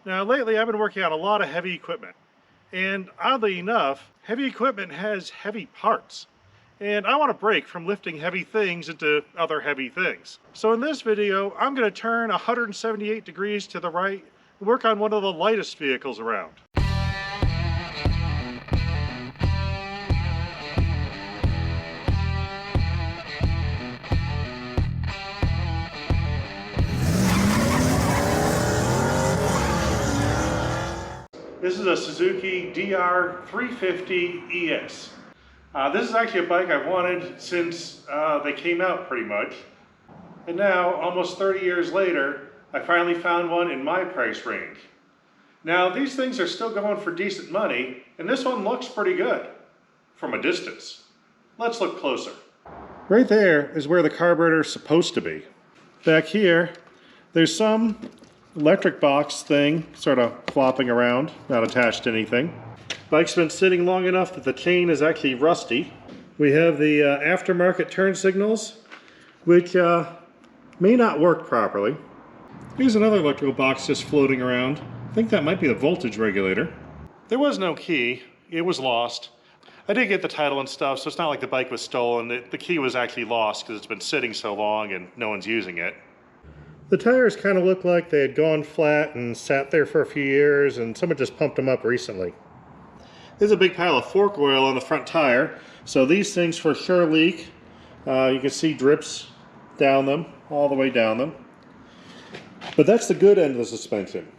Now lately I've been working on a lot of heavy equipment, and oddly enough, heavy equipment has heavy parts. And I want to break from lifting heavy things into other heavy things. So in this video, I'm going to turn 178 degrees to the right and work on one of the lightest vehicles around. This is a Suzuki DR350SE. This is actually a bike I've wanted since they came out pretty much. And now, almost 30 years later, I finally found one in my price range. Now, these things are still going for decent money, and this one looks pretty good from a distance. Let's look closer. Right there is where the carburetor is supposed to be. Back here, there's some electric box thing sort of flopping around, not attached to anything. Bike's been sitting long enough that the chain is actually rusty. We have the aftermarket turn signals, which may not work properly. Here's another electrical box just floating around. I think that might be the voltage regulator. There was no key. It was lost. I did get the title and stuff, so it's not like the bike was stolen. The key was actually lost because it's been sitting so long and no one's using it. The tires kind of look like they had gone flat and sat there for a few years, and someone just pumped them up recently. There's a big pile of fork oil on the front tire, so these things for sure leak. You can see drips down them, all the way down them. But that's the good end of the suspension.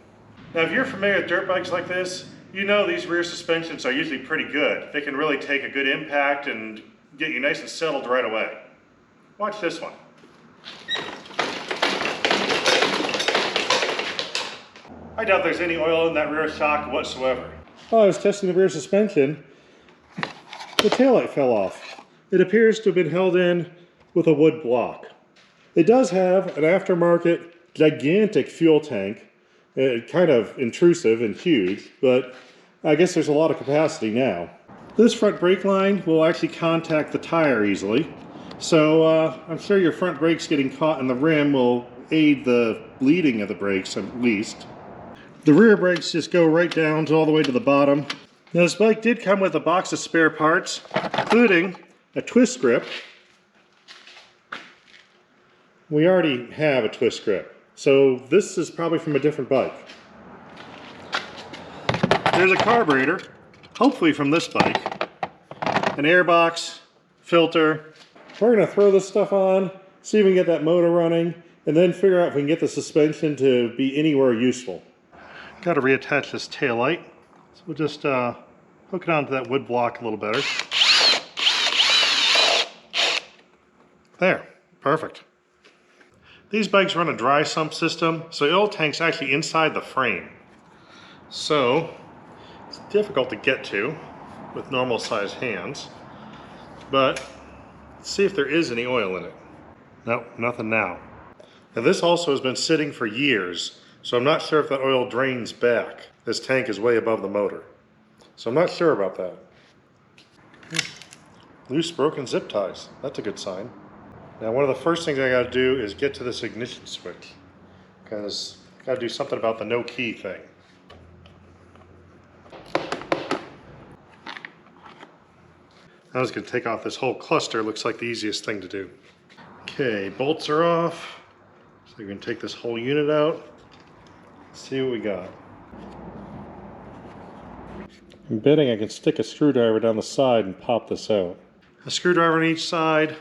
Now if you're familiar with dirt bikes like this, you know these rear suspensions are usually pretty good. They can really take a good impact and get you nice and settled right away. Watch this one. I doubt there's any oil in that rear shock whatsoever. While I was testing the rear suspension, the taillight fell off. It appears to have been held in with a wood block. It does have an aftermarket gigantic fuel tank, kind of intrusive and huge, but I guess there's a lot of capacity now. This front brake line will actually contact the tire easily, so I'm sure your front brakes getting caught in the rim will aid the bleeding of the brakes at least. The rear brakes just go right down to all the way to the bottom. Now this bike did come with a box of spare parts, including a twist grip. We already have a twist grip, so this is probably from a different bike. There's a carburetor, hopefully from this bike. An airbox, filter. We're going to throw this stuff on, see if we can get that motor running, and then figure out if we can get the suspension to be anywhere useful. Got to reattach this tail light, so we'll just hook it onto that wood block a little better. There, perfect. These bikes run a dry sump system, so the oil tank's actually inside the frame. So it's difficult to get to with normal sized hands, but let's see if there is any oil in it. Nope, nothing now. Now this also has been sitting for years, so I'm not sure if that oil drains back. This tank is way above the motor, so I'm not sure about that. Loose broken zip ties, that's a good sign. Now one of the first things I gotta do is get to this ignition switch, because I gotta do something about the no key thing. I was gonna take off this whole cluster, looks like the easiest thing to do. Okay, bolts are off, so we can take this whole unit out. See what we got. I'm betting I can stick a screwdriver down the side and pop this out. A screwdriver on each side,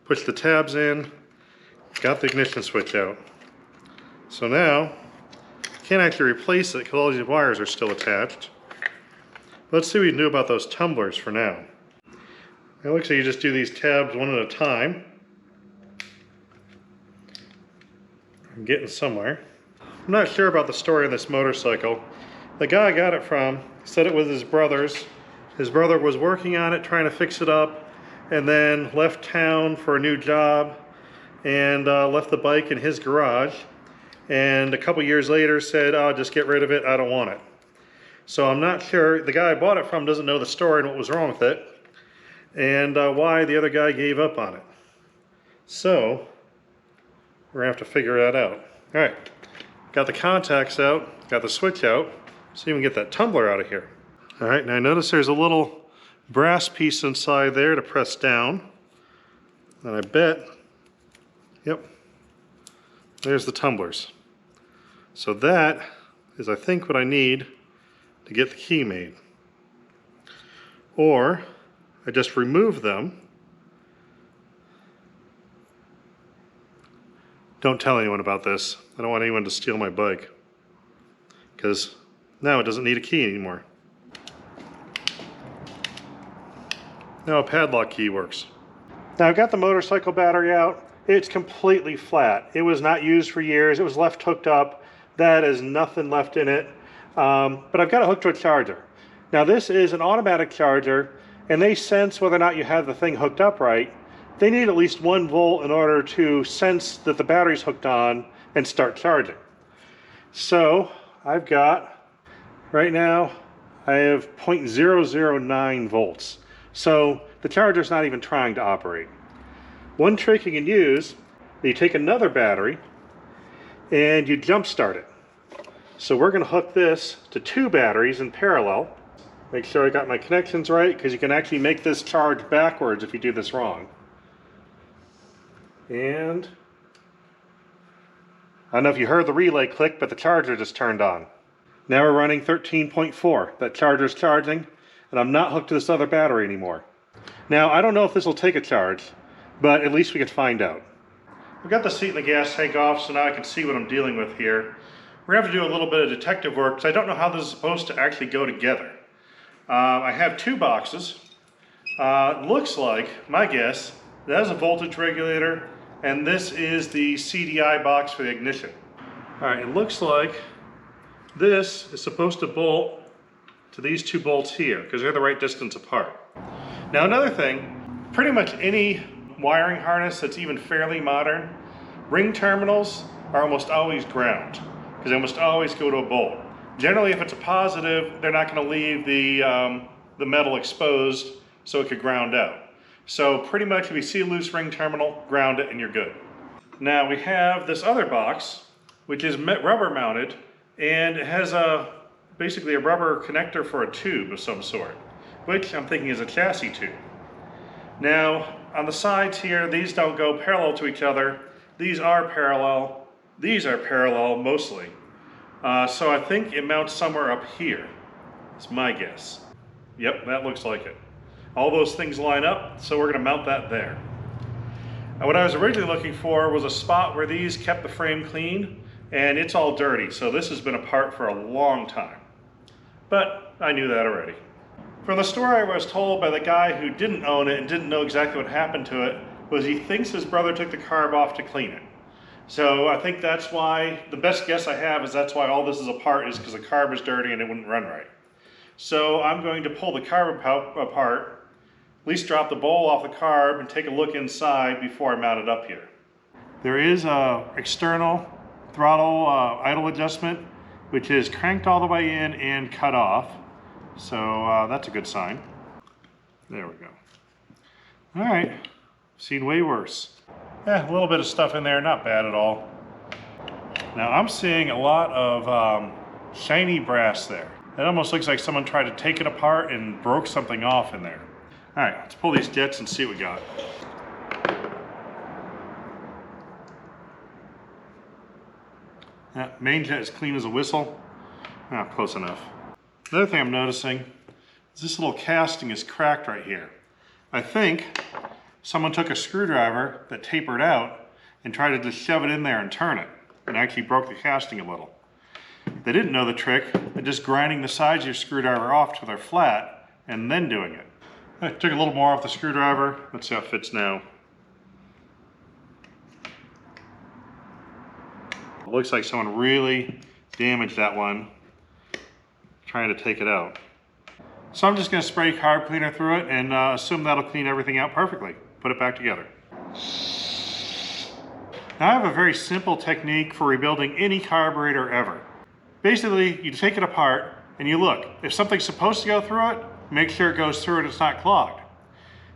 push the tabs in, got the ignition switch out. So now, I can't actually replace it because all these wires are still attached. Let's see what we can do about those tumblers for now. It looks like you just do these tabs one at a time. I'm getting somewhere. I'm not sure about the story on this motorcycle. The guy I got it from said it was his brother's. His brother was working on it, trying to fix it up, and then left town for a new job and left the bike in his garage. And a couple years later said, "Oh, just get rid of it, I don't want it." So I'm not sure. The guy I bought it from doesn't know the story and what was wrong with it, and why the other guy gave up on it. So we're gonna have to figure that out. All right. got the contacts out, got the switch out, so you can get that tumbler out of here. All right, now notice there's a little brass piece inside there to press down. And I bet, yep, there's the tumblers. So that is, I think, what I need to get the key made. Or I just remove them. Don't tell anyone about this. I don't want anyone to steal my bike, because now it doesn't need a key anymore. Now a padlock key works. Now I've got the motorcycle battery out. It's completely flat. It was not used for years. It was left hooked up. That is nothing left in it. But I've got it hooked to a charger. Now this is an automatic charger, and they sense whether or not you have the thing hooked up right. They need at least 1 volt in order to sense that the battery's hooked on and start charging. So I've got, right now, I have 0.009 volts. So the charger's not even trying to operate. One trick you can use, you take another battery and you jump start it. So we're going to hook this to 2 batteries in parallel. Make sure I got my connections right, because you can actually make this charge backwards if you do this wrong. And I don't know if you heard the relay click, but the charger just turned on. Now we're running 13.4. That charger's charging, and I'm not hooked to this other battery anymore. Now I don't know if this will take a charge, but at least we can find out. We've got the seat and the gas tank off, so now I can see what I'm dealing with here. We're going to have to do a little bit of detective work, because I don't know how this is supposed to actually go together. I have 2 boxes. Looks like, my guess, that is a voltage regulator, and this is the CDI box for the ignition. Alright, it looks like this is supposed to bolt to these 2 bolts here, because they're the right distance apart. Now another thing, pretty much any wiring harness that's even fairly modern, ring terminals are almost always ground, because they almost always go to a bolt. Generally, if it's a positive, they're not going to leave the metal exposed so it could ground out. So pretty much if you see a loose ring terminal, ground it and you're good. Now we have this other box, which is rubber mounted, and it has basically a rubber connector for a tube of some sort, which I'm thinking is a chassis tube. Now on the sides here, these don't go parallel to each other. These are parallel. These are parallel mostly. So I think it mounts somewhere up here. It's my guess. Yep, that looks like it. All those things line up, so we're going to mount that there. Now, what I was originally looking for was a spot where these kept the frame clean, and it's all dirty, so this has been apart for a long time. But I knew that already. From the story I was told by the guy who didn't own it and didn't know exactly what happened to it, was he thinks his brother took the carb off to clean it. So I think that's why, the best guess I have is that's why all this is apart, is because the carb is dirty and it wouldn't run right. So I'm going to pull the carb apart, at least drop the bowl off the carb and take a look inside before I mount it up here. There is an external throttle idle adjustment, which is cranked all the way in and cut off. So that's a good sign. There we go. All right, seen way worse. Yeah, a little bit of stuff in there, not bad at all. Now I'm seeing a lot of shiny brass there. It almost looks like someone tried to take it apart and broke something off in there. All right, let's pull these jets and see what we got. Yeah, main jet is clean as a whistle. Close enough. Another thing I'm noticing is this little casting is cracked right here. I think someone took a screwdriver that tapered out and tried to just shove it in there and turn it, and actually broke the casting a little. They didn't know the trick of just grinding the sides of your screwdriver off till they're flat and then doing it. I took a little more off the screwdriver. Let's see how it fits now. It looks like someone really damaged that one trying to take it out. So I'm just going to spray carb cleaner through it and assume that'll clean everything out perfectly. Put it back together. Now I have a very simple technique for rebuilding any carburetor ever. Basically, you take it apart and you look. If something's supposed to go through it, make sure it goes through and it's not clogged.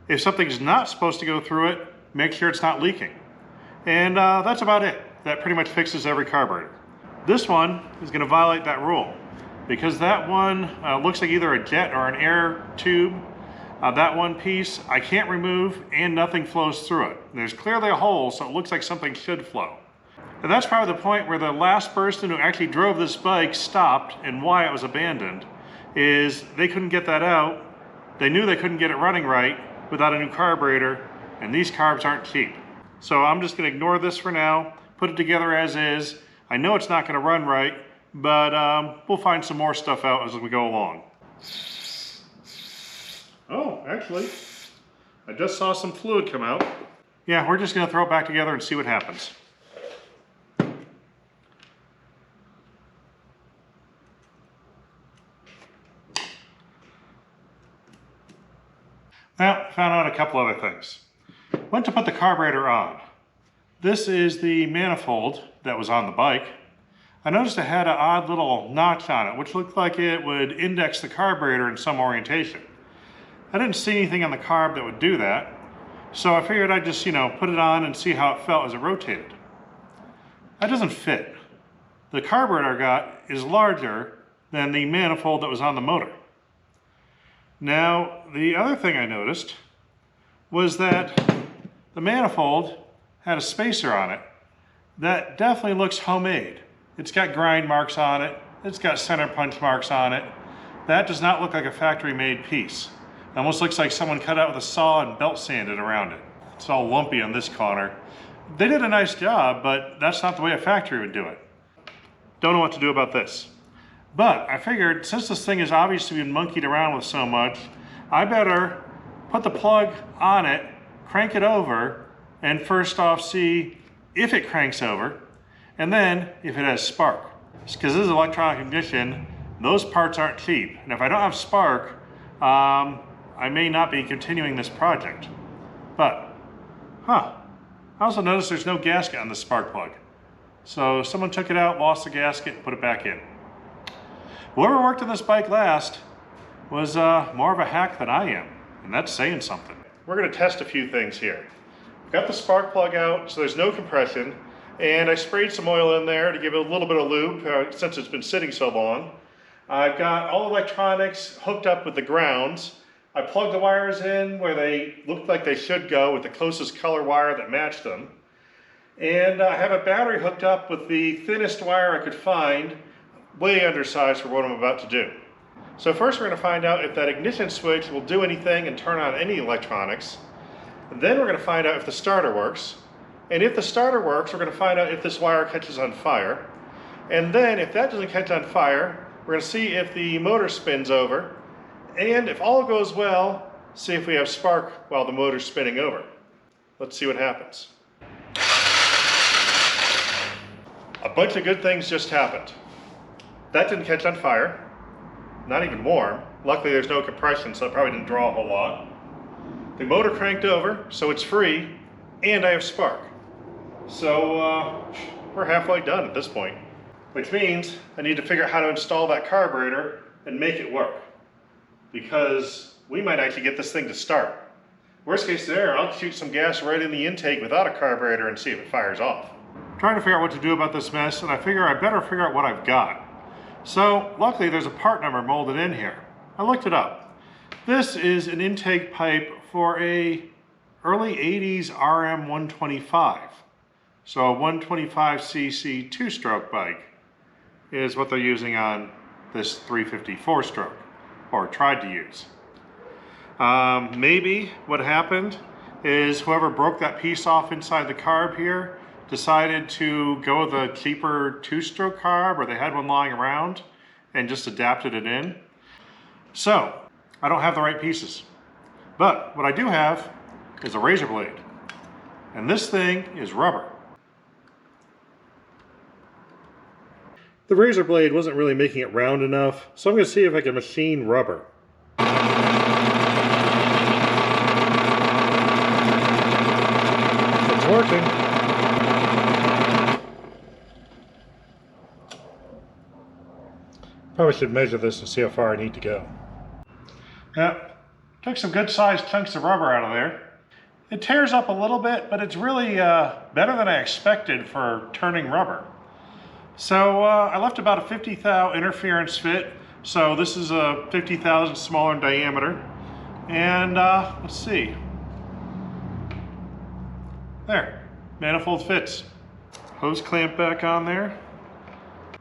If something's not supposed to go through it, make sure it's not leaking. And that's about it. That pretty much fixes every carburetor. This one is going to violate that rule because that one looks like either a jet or an air tube. That one piece I can't remove and nothing flows through it. There's clearly a hole, so it looks like something should flow. And that's probably the point where the last person who actually drove this bike stopped, and why it was abandoned is they couldn't get that out. They knew they couldn't get it running right without a new carburetor, and these carbs aren't cheap. So I'm just going to ignore this for now, put it together as is. I know it's not going to run right, but we'll find some more stuff out as we go along. Oh, actually, I just saw some fluid come out. Yeah, we're just going to throw it back together and see what happens. Well, found out a couple other things. Went to put the carburetor on. This is the manifold that was on the bike. I noticed it had an odd little notch on it, which looked like it would index the carburetor in some orientation. I didn't see anything on the carb that would do that, so I figured I'd just, put it on and see how it felt as it rotated. That doesn't fit. The carburetor I got is larger than the manifold that was on the motor. Now, the other thing I noticed was that the manifold had a spacer on it that definitely looks homemade. It's got grind marks on it, it's got center punch marks on it. That does not look like a factory-made piece. It almost looks like someone cut out with a saw and belt sanded around it. It's all lumpy on this corner. They did a nice job, but that's not the way a factory would do it. Don't know what to do about this. But I figured, since this thing has obviously been monkeyed around with so much, I better put the plug on it, crank it over, and first off see if it cranks over, and then if it has spark. Because this is electronic ignition, those parts aren't cheap. And if I don't have spark, I may not be continuing this project. But, I also noticed there's no gasket on the spark plug. So someone took it out, lost the gasket, and put it back in. Whoever worked on this bike last was more of a hack than I am, and that's saying something. We're going to test a few things here. I've got the spark plug out, so there's no compression, and I sprayed some oil in there to give it a little bit of lube since it's been sitting so long. I've got all electronics hooked up with the grounds. I plugged the wires in where they looked like they should go with the closest color wire that matched them. And I have a battery hooked up with the thinnest wire I could find, way undersized for what I'm about to do. So first we're going to find out if that ignition switch will do anything and turn on any electronics. And then we're going to find out if the starter works. And if the starter works, we're going to find out if this wire catches on fire. And then if that doesn't catch on fire, we're going to see if the motor spins over. And if all goes well, see if we have spark while the motor's spinning over. Let's see what happens. A bunch of good things just happened. That didn't catch on fire, not even warm. Luckily there's no compression, so it probably didn't draw a whole lot. The motor cranked over, so it's free, and I have spark. So we're halfway done at this point. Which means I need to figure out how to install that carburetor and make it work. Because we might actually get this thing to start. Worst case scenario, I'll shoot some gas right in the intake without a carburetor and see if it fires off. I'm trying to figure out what to do about this mess, and I figure I better figure out what I've got. So luckily there's a part number molded in here. I looked it up. This is an intake pipe for a early 80s RM125. So a 125cc two-stroke bike is what they're using on this 350 four-stroke, or tried to use. Maybe what happened is whoever broke that piece off inside the carb here decided to go with a cheaper two-stroke carb, or they had one lying around and just adapted it in. So I don't have the right pieces, but what I do have is a razor blade, and this thing is rubber. The razor blade wasn't really making it round enough, so I'm going to see if I can machine rubber. It's working. Probably should measure this and see how far I need to go. Yep, took some good sized chunks of rubber out of there. It tears up a little bit, but it's really better than I expected for turning rubber. So I left about a 50 thou interference fit. So this is a 50 thousandths smaller in diameter. And let's see. There, manifold fits. Hose clamp back on there.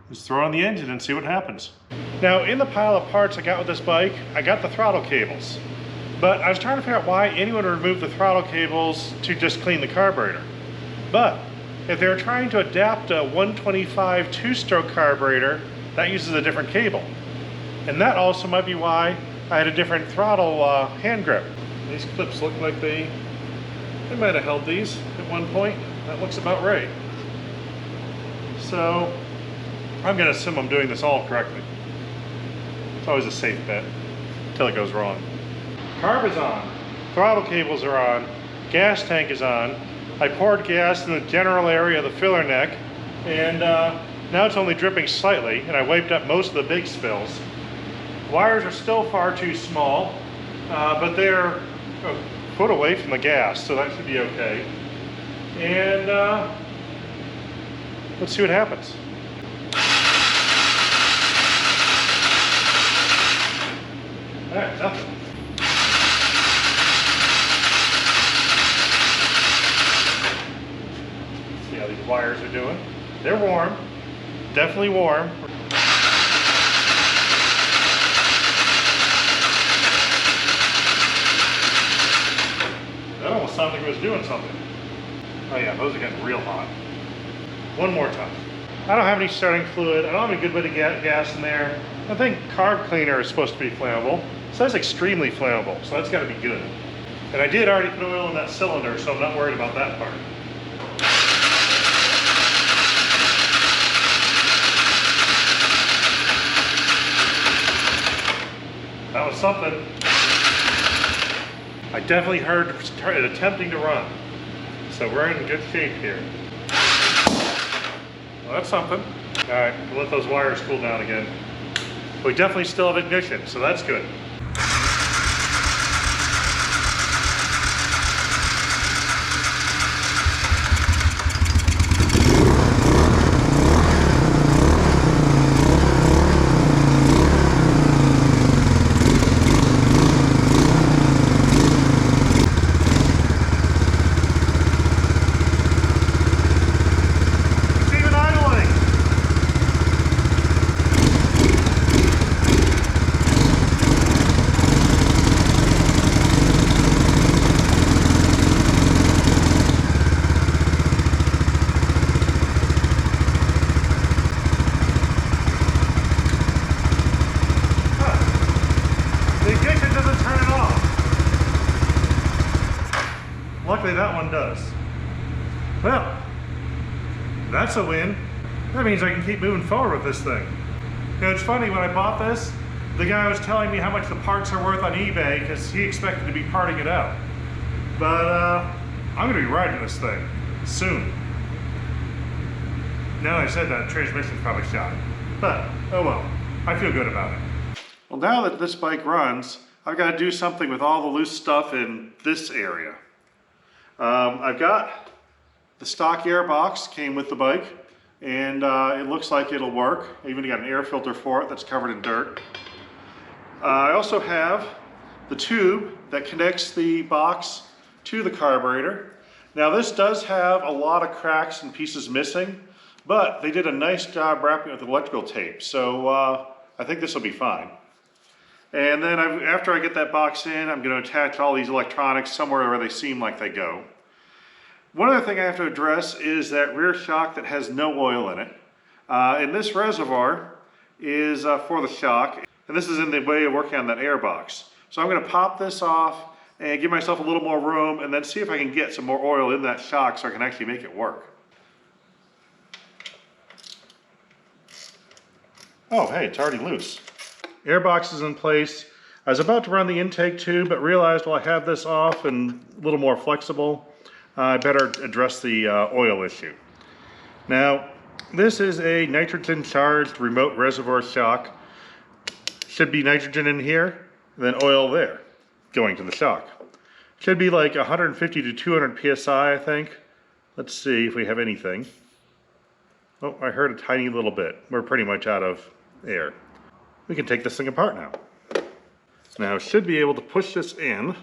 Just throw on the engine and see what happens. Now in the pile of parts I got with this bike, I got the throttle cables. But I was trying to figure out why anyone would remove the throttle cables to just clean the carburetor. But if they were trying to adapt a 125 two-stroke carburetor, that uses a different cable. And that also might be why I had a different throttle hand grip. These clips look like they might have held these at one point. That looks about right. So I'm going to assume I'm doing this all correctly. It's always a safe bet until it goes wrong. Carb is on, throttle cables are on, gas tank is on. I poured gas in the general area of the filler neck, and now it's only dripping slightly, and I wiped up most of the big spills. Wires are still far too small, but they're a foot away from the gas, so that should be okay. And let's see what happens. All right, nothing. See how these wires are doing. They're warm, definitely warm. That almost sounded like it was doing something. Oh yeah, those are getting real hot. One more time. I don't have any starting fluid. I don't have a good bit of gas in there. I think carb cleaner is supposed to be flammable. So that's extremely flammable, so that's got to be good. And I did already put oil in that cylinder, so I'm not worried about that part. That was something. I definitely heard it attempting to run. So we're in good shape here. Well, that's something. All right, we'll let those wires cool down again. We definitely still have ignition, so that's good. Luckily that one does. Well, that's a win. That means I can keep moving forward with this thing. You know, it's funny, when I bought this, the guy was telling me how much the parts are worth on eBay because he expected to be parting it out. But I'm gonna be riding this thing soon. Now that I said that, transmission's probably shot. But, oh well, I feel good about it. Well, now that this bike runs, I've got to do something with all the loose stuff in this area. I've got the stock air box, came with the bike, and it looks like it'll work. I even got an air filter for it that's covered in dirt. I also have the tube that connects the box to the carburetor. Now this does have a lot of cracks and pieces missing, but they did a nice job wrapping it with electrical tape, so I think this will be fine. And then after I get that box in, I'm going to attach all these electronics somewhere where they seem like they go. One other thing I have to address is that rear shock that has no oil in it. And this reservoir is for the shock, and this is in the way of working on that air box. So I'm going to pop this off and give myself a little more room and then see if I can get some more oil in that shock so I can actually make it work. Oh, hey, it's already loose. Airbox is in place. I was about to run the intake tube, but realized while I have this off and a little more flexible, I better address the oil issue. Now, this is a nitrogen charged remote reservoir shock. Should be nitrogen in here, and then oil there, going to the shock. Should be like 150 to 200 PSI, I think. Let's see if we have anything. Oh, I heard a tiny little bit. We're pretty much out of air. We can take this thing apart now. Now I should be able to push this in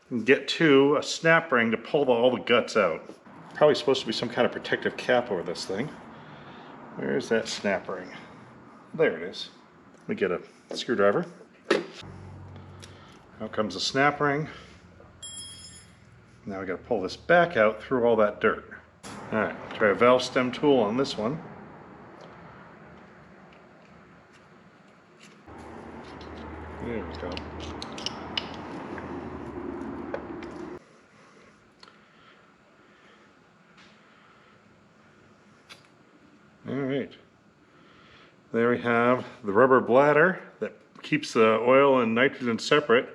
and get to a snap ring to pull all the guts out. Probably supposed to be some kind of protective cap over this thing. Where's that snap ring? There it is. Let me get a screwdriver. Out comes the snap ring. Now we gotta pull this back out through all that dirt. Alright, try a valve stem tool on this one. There we go. Alright. There we have the rubber bladder that keeps the oil and nitrogen separate.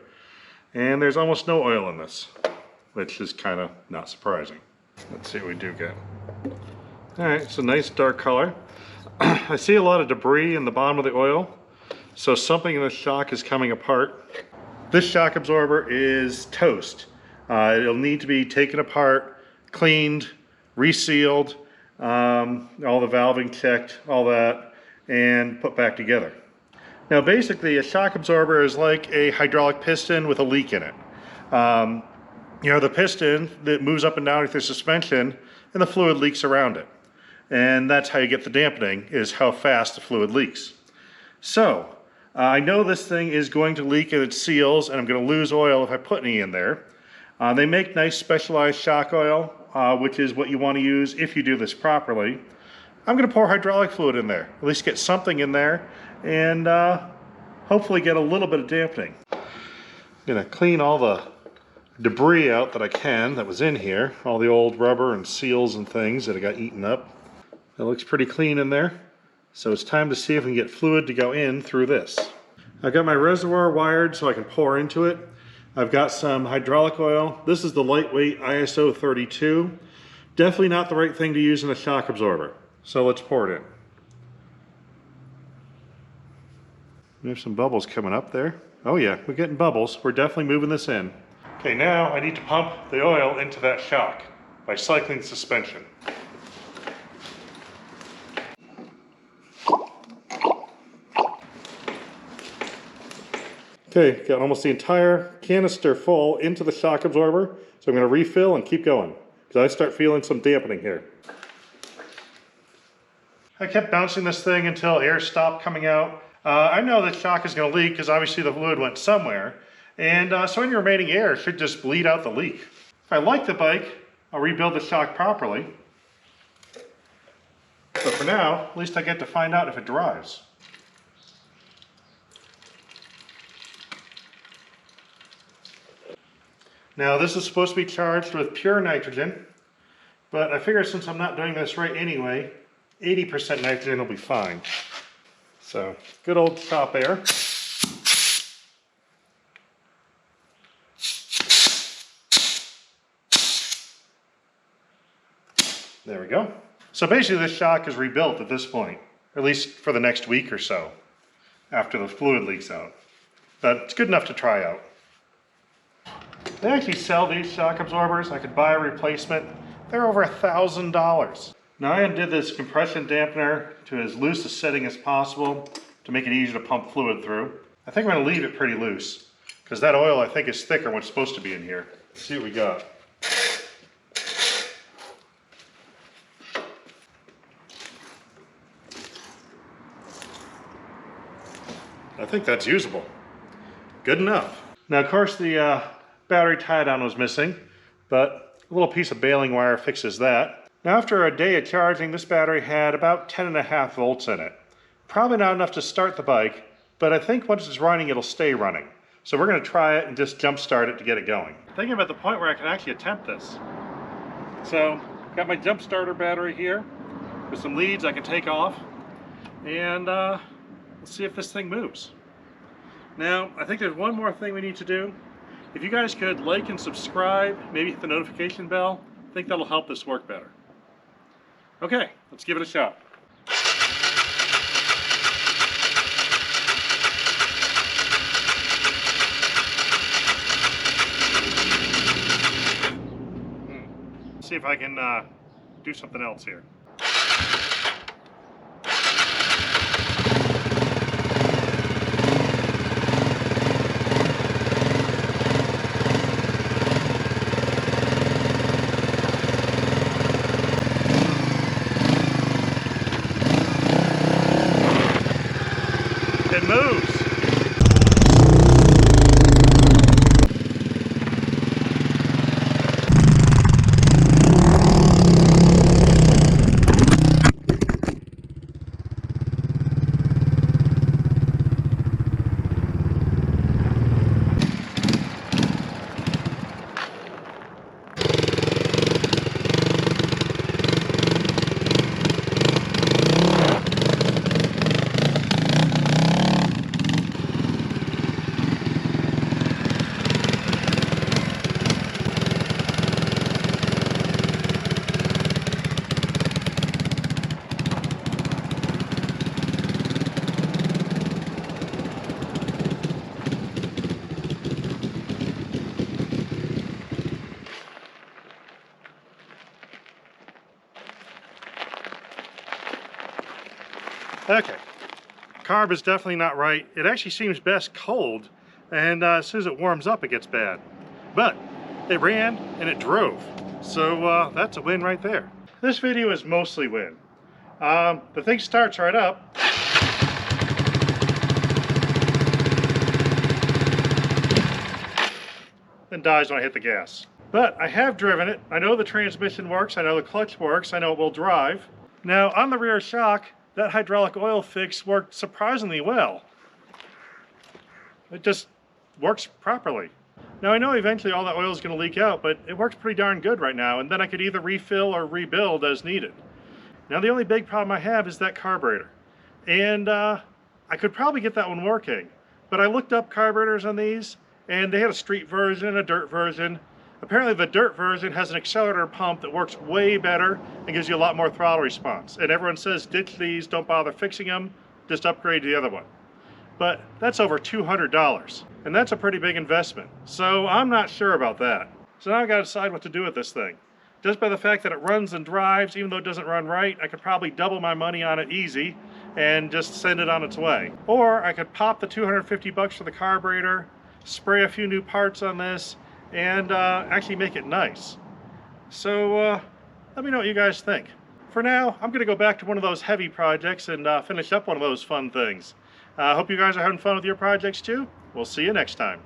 And there's almost no oil in this, which is kind of not surprising. Let's see what we do get. Alright, it's a nice dark color. I see a lot of debris in the bottom of the oil, so something in the shock is coming apart. This shock absorber is toast. It'll need to be taken apart, cleaned, resealed, all the valving checked, all that, and put back together. Now basically a shock absorber is like a hydraulic piston with a leak in it. You know, the piston that moves up and down with the suspension, and the fluid leaks around it. And that's how you get the dampening, is how fast the fluid leaks. So, I know this thing is going to leak in its seals, and I'm going to lose oil if I put any in there. They make nice specialized shock oil, which is what you want to use if you do this properly. I'm going to pour hydraulic fluid in there, at least get something in there, and hopefully get a little bit of dampening. I'm going to clean all the debris out that I can that was in here, all the old rubber and seals and things that I got eaten up. It looks pretty clean in there, so it's time to see if we can get fluid to go in through this. I've got my reservoir wired so I can pour into it. I've got some hydraulic oil. This is the lightweight ISO 32. Definitely not the right thing to use in a shock absorber, so let's pour it in. We have some bubbles coming up there. Oh yeah, we're getting bubbles. We're definitely moving this in. Okay, now I need to pump the oil into that shock by cycling the suspension. Okay, got almost the entire canister full into the shock absorber, so I'm going to refill and keep going, because I start feeling some dampening here. I kept bouncing this thing until air stopped coming out. I know the shock is going to leak because obviously the fluid went somewhere. And so any remaining air should just bleed out the leak. If I like the bike, I'll rebuild the shock properly. But for now, at least I get to find out if it drives. Now this is supposed to be charged with pure nitrogen, but I figure since I'm not doing this right anyway, 80% nitrogen will be fine. So, good old shop air. There we go. So basically this shock is rebuilt at this point, at least for the next week or so, after the fluid leaks out. But it's good enough to try out. They actually sell these shock absorbers. I could buy a replacement. They're over $1,000. Now I undid this compression dampener to as loose a setting as possible to make it easier to pump fluid through. I think I'm going to leave it pretty loose, because that oil I think is thicker than what's supposed to be in here. Let's see what we got. I think that's usable. Good enough. Now of course the battery tie-down was missing, but a little piece of baling wire fixes that. Now after a day of charging, this battery had about 10.5 volts in it. Probably not enough to start the bike, but I think once it's running, it'll stay running. So we're going to try it and just jump start it to get it going. Thinking about the point where I can actually attempt this. So, got my jump starter battery here with some leads I can take off, and let's see if this thing moves. Now, I think there's one more thing we need to do. If you guys could like and subscribe, maybe hit the notification bell, I think that'll help this work better. Okay, let's give it a shot. See if I can do something else here. It moves. Okay, carb is definitely not right. It actually seems best cold, and as soon as it warms up, it gets bad. But it ran and it drove, so that's a win right there. This video is mostly win. The thing starts right up. Then dies when I hit the gas. But I have driven it. I know the transmission works. I know the clutch works. I know it will drive. Now on the rear shock, that hydraulic oil fix worked surprisingly well. It just works properly. Now I know eventually all that oil is going to leak out, but it works pretty darn good right now, and then I could either refill or rebuild as needed. Now the only big problem I have is that carburetor. And I could probably get that one working, but I looked up carburetors on these, and they had a street version and a dirt version. Apparently the dirt version has an accelerator pump that works way better and gives you a lot more throttle response. And everyone says ditch these, don't bother fixing them, just upgrade to the other one. But that's over $200, and that's a pretty big investment. So I'm not sure about that. So now I've got to decide what to do with this thing. Just by the fact that it runs and drives, even though it doesn't run right, I could probably double my money on it easy and just send it on its way. Or I could pop the $250 for the carburetor, spray a few new parts on this, and actually make it nice. So let me know what you guys think. For now, I'm going to go back to one of those heavy projects and finish up one of those fun things. I hope you guys are having fun with your projects too. We'll see you next time.